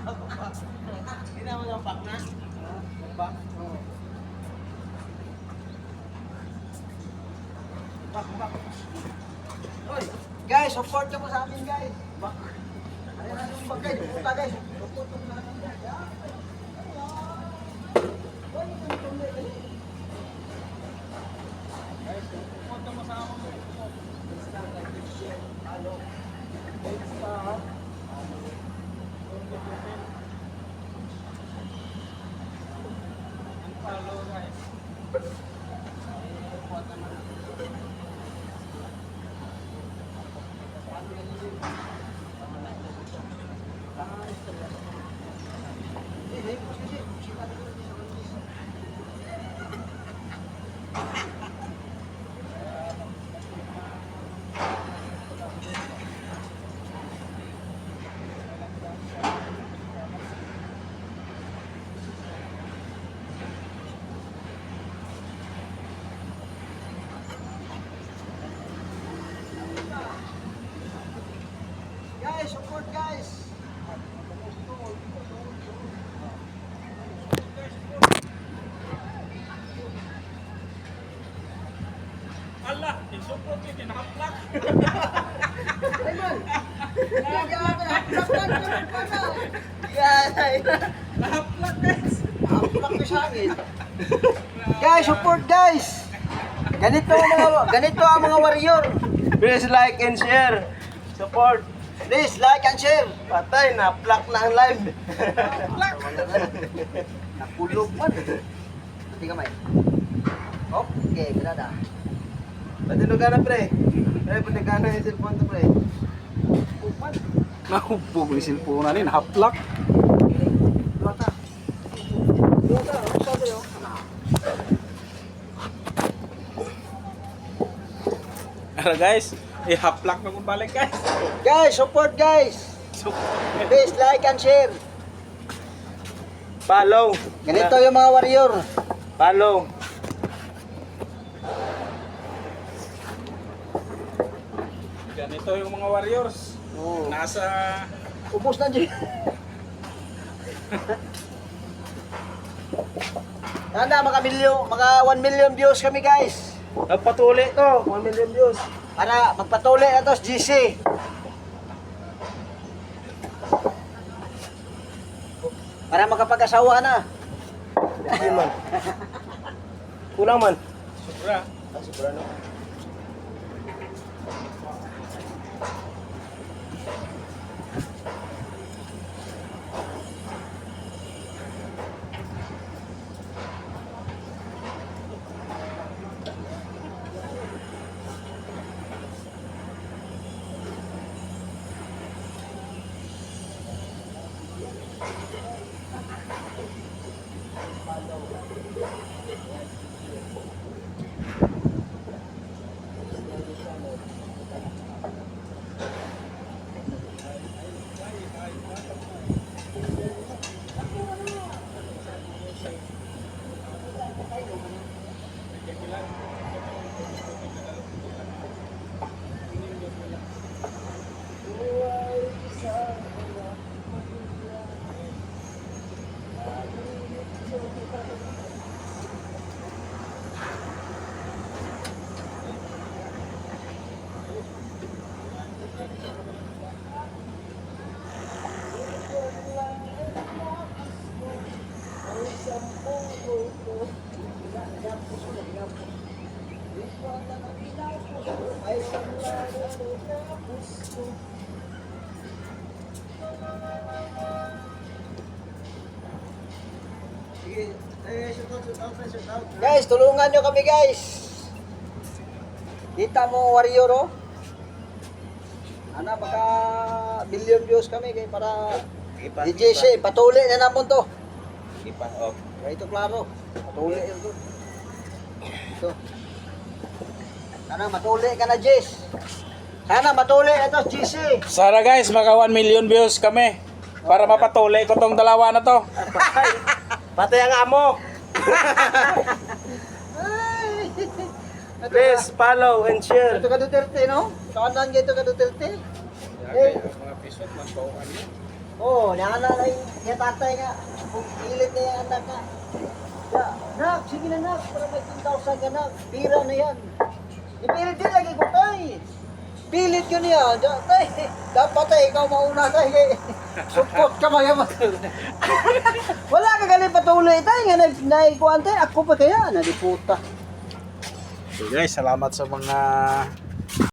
Hindi naman ang back na. Back? Oo. Back. Hoy, guys, support nyo po sa amin, guys. Back. Ayan na yung bag, guys. Puta, guys. Support nyo po sa amin, guys. Hoy, guys, support nyo po sa amin. Hello. Follow, guys. Guys, support guys. Allah, support ini nakaplak. Guys, support guys. Ganito ang mga warrior. Please like and share. Support. Please like and share. Patay na plak na ang live. Nakulog man. Pati kamay. Okay, ganda. Patinugan na pre. Pre, patinugan na yung cellphone to pre. Nahubog yung cellphone na rin, haplak. Lota. Sabi yo. Ara guys, haplak na kung balik guys. Guys, support guys. Please like and share. Follow. Ganito yung mga warrior. Follow. Ganito yung mga warriors. Oh. Nasa Ubus na dyan. Sana maka 1 million views kami guys. Patuloy to. 1 million views. Para magpatuloy na to sa GC. Para makapag-asawa na. Hindi man. Kulang man. sobra. Sobra no. Guys, tulungan nyo kami guys. Kita mo warrior oh. Ana baka billion views kami kay para DJ siya, patuloy na namon to. Ipa off. Kaya ito klaro. Patuloy ito. Ito. Sana matuloy ka na Jess. Sana matuloy ito GC. Sana guys, maka 1 million views kami. Para mapatuloy ko tong dalawa na to. Patay ang amo. Please follow and share. Ito ka Duterte no? Kawanan ka ito ka Duterte. Mga pisot, magbawakan yun. Oo, nakalala yung tatay nga. Kung pilit na yung anak nga. Ya, nak, sige na nak, para may 10,000 ka nak. Pira na yan. Ipilit din lagi ko tay. Pilit yun yan. Tay, dapat tay, ikaw mauna tay. Support ka mga Wala ka galing patuloy tay. Nga naikuan tay. Ako pa kaya, naliputa. So guys, salamat sa mga